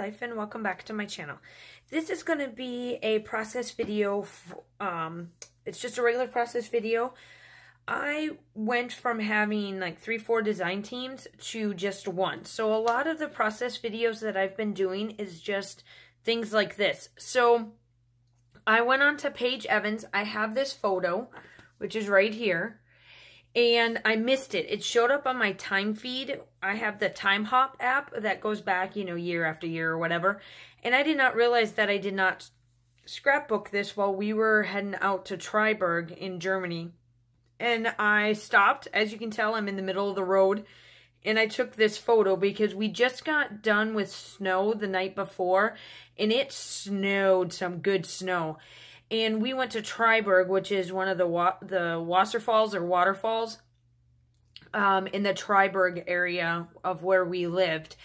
life and welcome back to my channel. This is going to be a process video. It's just a regular process video. I went from having like 3-4 design teams to just one. So a lot of the process videos that I've been doing is just things like this. So I went on to Paige Evans. I have this photo, which is right here. And I missed it. It showed up on my time feed. I have the Time Hop app that goes back, you know, year after year or whatever. And I did not realize that I did not scrapbook this while we were heading out to Freiburg in Germany. And I stopped. As you can tell, I'm in the middle of the road. And I took this photo because we just got done with snow the night before. And it snowed, some good snow. And we went to Freiburg, which is one of the Wasserfalls or waterfalls in the Freiburg area of where we lived.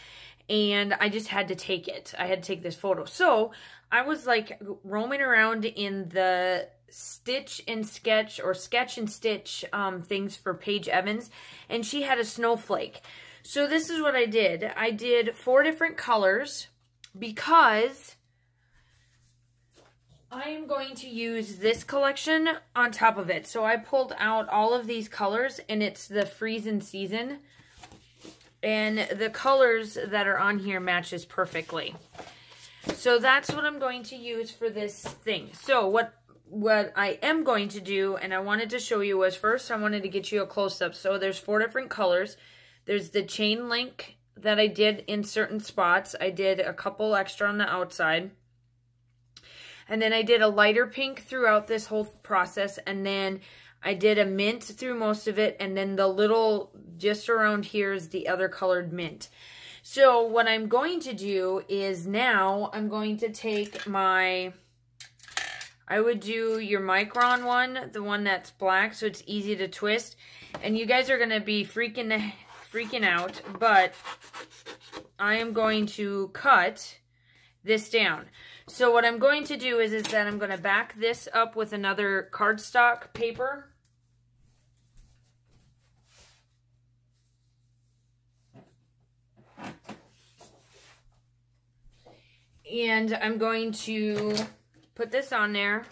And I just had to take it. I had to take this photo. So I was like roaming around in the stitch and sketch or sketch and stitch things for Paige Evans. And she had a snowflake. So this is what I did. I did 4 different colors because I am going to use this collection on top of it. So I pulled out all of these colors, and it's the Freezing Season. And the colors that are on here matches perfectly. So that's what I'm going to use for this thing. So what I am going to do, and I wanted to show you, was first I wanted to get you a close-up. So there's 4 different colors. There's the chain link that I did in certain spots. I did a couple extra on the outside. And then I did a lighter pink throughout this whole process. And then I did a mint through most of it. And then the little, just around here is the other colored mint. So what I'm going to do is now I'm going to take my, I would do your micron one, the one that's black, so it's easy to twist. And you guys are going to be freaking out, but I am going to cut this down. So what I'm going to do is that I'm going to back this up with another cardstock paper. And I'm going to put this on there.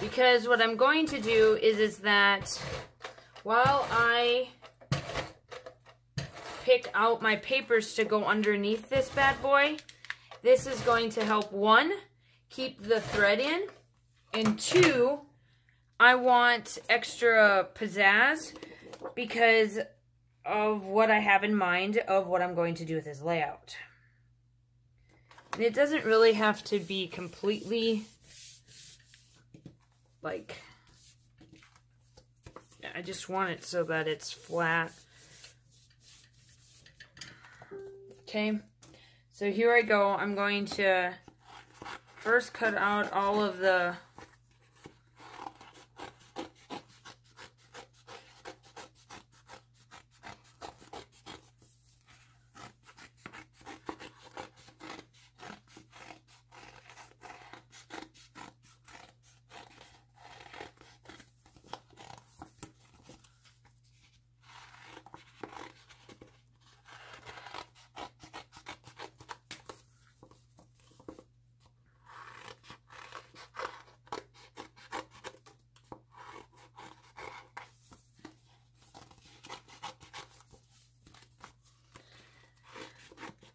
Because what I'm going to do is that while I pick out my papers to go underneath this bad boy, this is going to help, 1, keep the thread in, and 2, I want extra pizzazz because of what I have in mind of what I'm going to do with this layout. And it doesn't really have to be completely like, I just want it so that it's flat. Okay, so here I go. I'm going to first cut out all of the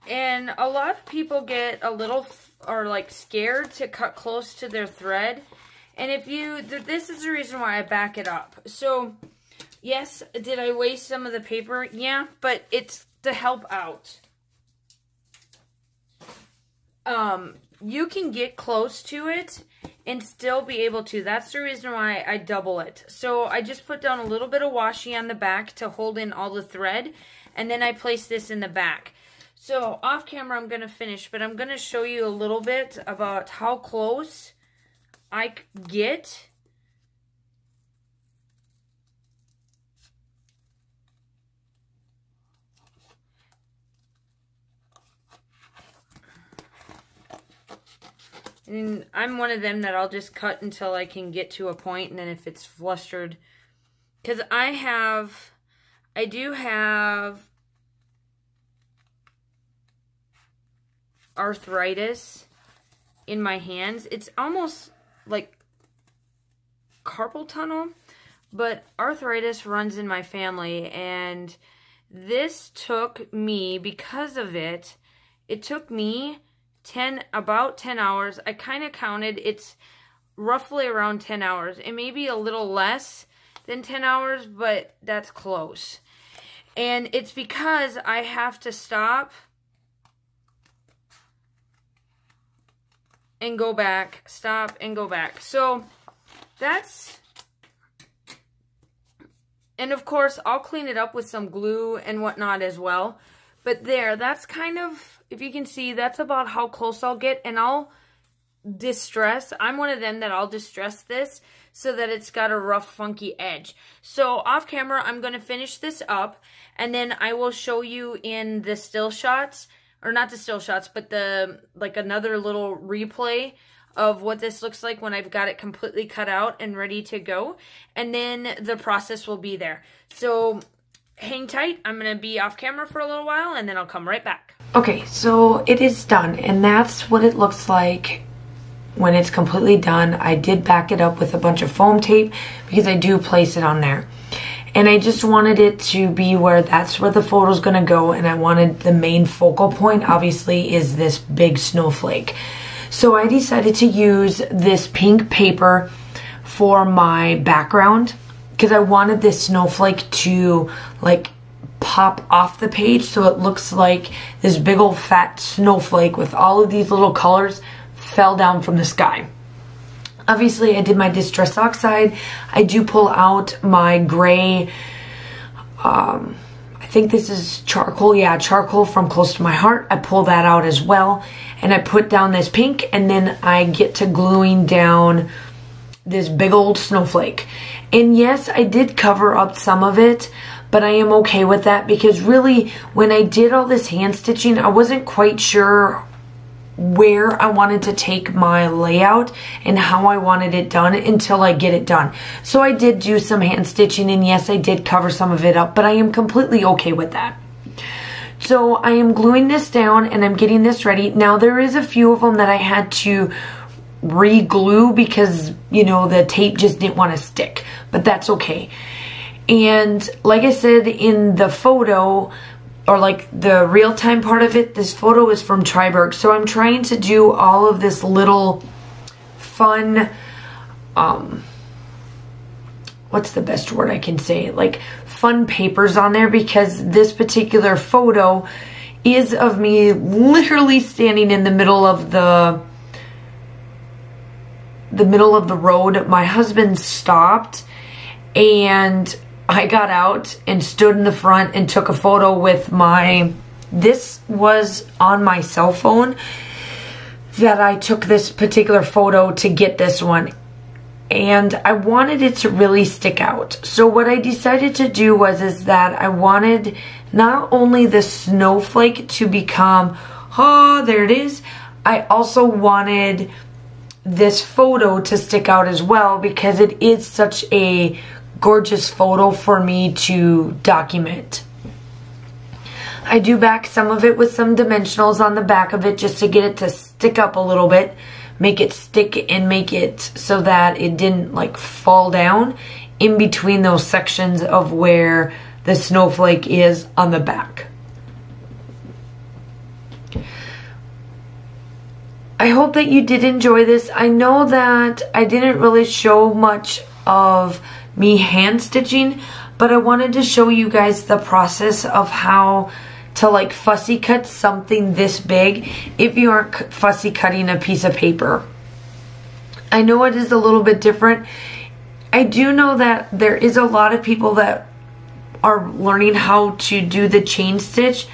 And a lot of people get a little, or like scared to cut close to their thread. And if you, this is the reason why I back it up. So, yes, did I waste some of the paper? Yeah, but it's to help out. You can get close to it and still be able to. That's the reason why I double it. So I just put down a little bit of washi on the back to hold in all the thread. And then I place this in the back. So, off camera, I'm going to finish, but I'm going to show you a little bit about how close I get. And I'm one of them that I'll just cut until I can get to a point, and then if it's flustered, because I I do have arthritis in my hands. It's almost like carpal tunnel, but arthritis runs in my family, and this took me, because of it, it took me about 10 hours. I kind of counted, it's roughly around 10 hours. It may be a little less than 10 hours, but that's close. And it's because I have to stop and go back, stop and go back. So that's, and of course I'll clean it up with some glue and whatnot as well. But that's kind of, if you can see, that's about how close I'll get. And I'll distress, I'm one of them that I'll distress this so that it's got a rough, funky edge. So off camera, I'm going to finish this up, and then I will show you in the still shots, or not the still shots, but the, like, another little replay of what this looks like when I've got it completely cut out and ready to go. And then the process will be there. So hang tight. I'm going to be off camera for a little while, and then I'll come right back. Okay, so it is done, and that's what it looks like when it's completely done. I did back it up with a bunch of foam tape because I do place it on there. And I just wanted it to be where that's where the photo's gonna go, and I wanted the main focal point, obviously, is this big snowflake. So I decided to use this pink paper for my background because I wanted this snowflake to, like, pop off the page so it looks like this big old fat snowflake with all of these little colors fell down from the sky. Obviously, I did my Distress Oxide. I do pull out my gray, I think this is charcoal. Yeah, charcoal from Close to My Heart. I pull that out as well. And I put down this pink, and then I get to gluing down this big old snowflake. And yes, I did cover up some of it, but I am okay with that because really, when I did all this hand stitching, I wasn't quite sure where I wanted to take my layout and how I wanted it done until I get it done. So I did do some hand stitching, and yes, I did cover some of it up, but I am completely okay with that. So I am gluing this down and I'm getting this ready. Now there is a few of them that I had to re-glue because, you know, the tape just didn't want to stick, but that's okay. And like I said in the photo, or like the real-time part of it, this photo is from Triberg. So I'm trying to do all of this little fun, what's the best word I can say? Like fun papers on there, because this particular photo is of me literally standing in the middle of the road. My husband stopped and I got out and stood in the front and took a photo with this was on my cell phone that I took this particular photo to get this one. And I wanted it to really stick out. So what I decided to do is that I wanted not only the snowflake to become, oh, there it is. I also wanted this photo to stick out as well because it is such a gorgeous photo for me to document. I do back some of it with some dimensionals on the back of it just to get it to stick up a little bit, make it stick and make it so that it didn't like fall down in between those sections of where the snowflake is on the back. I hope that you did enjoy this. I know that I didn't really show much of me hand stitching, but I wanted to show you guys the process of how to like fussy cut something this big if you aren't fussy cutting a piece of paper. I know it is a little bit different. I do know that there is a lot of people that are learning how to do the chain stitch.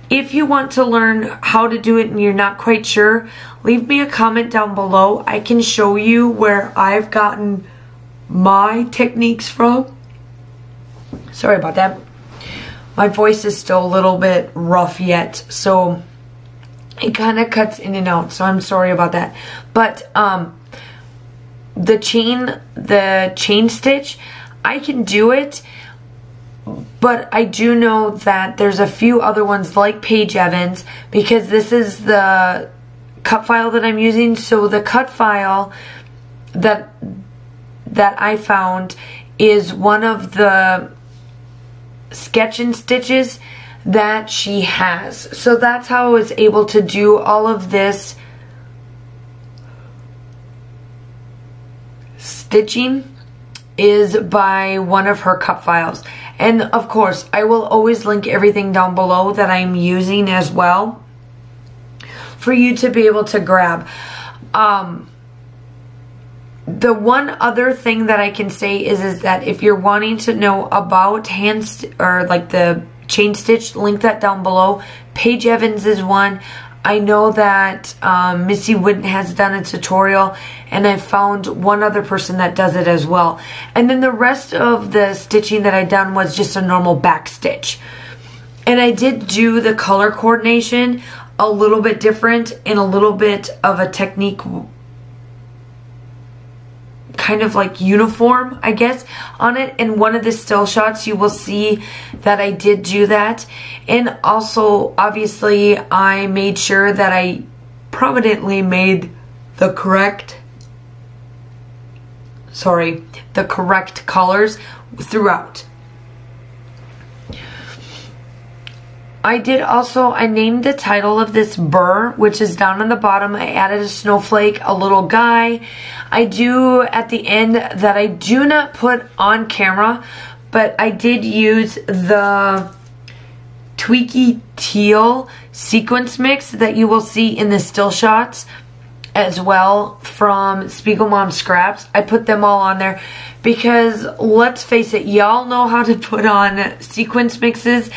If you want to learn how to do it and you're not quite sure, leave me a comment down below. I can show you where I've gotten my techniques from. Sorry about that. My voice is still a little bit rough yet, so it kind of cuts in and out, so I'm sorry about that. But the chain stitch, I can do it, but I do know that there's a few other ones like Paige Evans, because this is the cut file that I'm using. So the cut file that I found is one of the sketch and stitches that she has. So that's how I was able to do all of this stitching, is by one of her cut files. And of course, I will always link everything down below that I'm using as well for you to be able to grab. The one other thing that I can say is that if you're wanting to know about or like the chain stitch, link that down below. Paige Evans is one. I know that Missy Witten has done a tutorial, and I found one other person that does it as well. And then the rest of the stitching that I done was just a normal back stitch. And I did do the color coordination a little bit different and a little bit of a technique, kind of like uniform, I guess, on it. In one of the still shots, you will see that I did do that. And also, obviously, I made sure that I prominently made the correct colors throughout. I named the title of this Brrrrrr, which is down on the bottom. I added a snowflake, a little guy. I do at the end that I do not put on camera, but I did use the Tweaky Teal sequence mix that you will see in the still shots as well from Spiegelmom Scraps. I put them all on there because, let's face it, y'all know how to put on sequence mixes.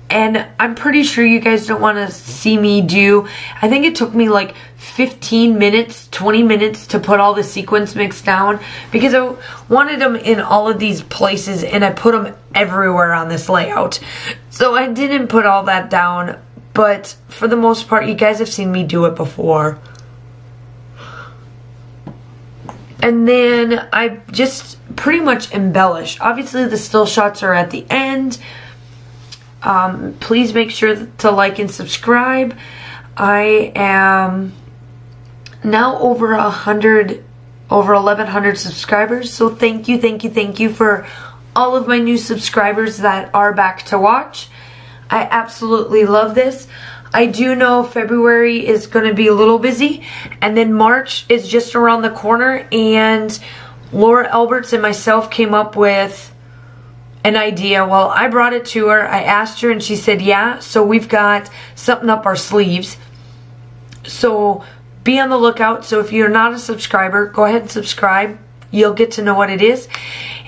And I'm pretty sure you guys don't want to see me do, I think it took me like 15 minutes, 20 minutes to put all the sequence mix down, because I wanted them in all of these places and I put them everywhere on this layout. So I didn't put all that down, but for the most part, you guys have seen me do it before. And then I just pretty much embellished. Obviously the still shots are at the end. Please make sure to like and subscribe. I am now over 1,100 subscribers. So thank you for all of my new subscribers that are back to watch. I absolutely love this. I do know February is going to be a little busy, and then March is just around the corner, and Laura Alberts and myself came up with an idea. Well, I brought it to her. I asked her and she said yeah. So we've got something up our sleeves. So be on the lookout. So if you're not a subscriber, go ahead and subscribe. You'll get to know what it is.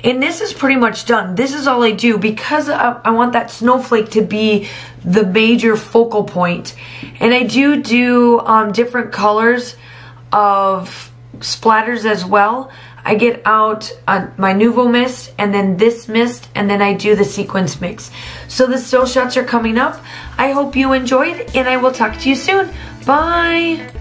And this is pretty much done. This is all I do because I want that snowflake to be the major focal point. And I do different colors of splatters as well. I get out my Nuvo mist and then this mist, and then I do the sequence mix. So the still shots are coming up. I hope you enjoyed, and I will talk to you soon. Bye!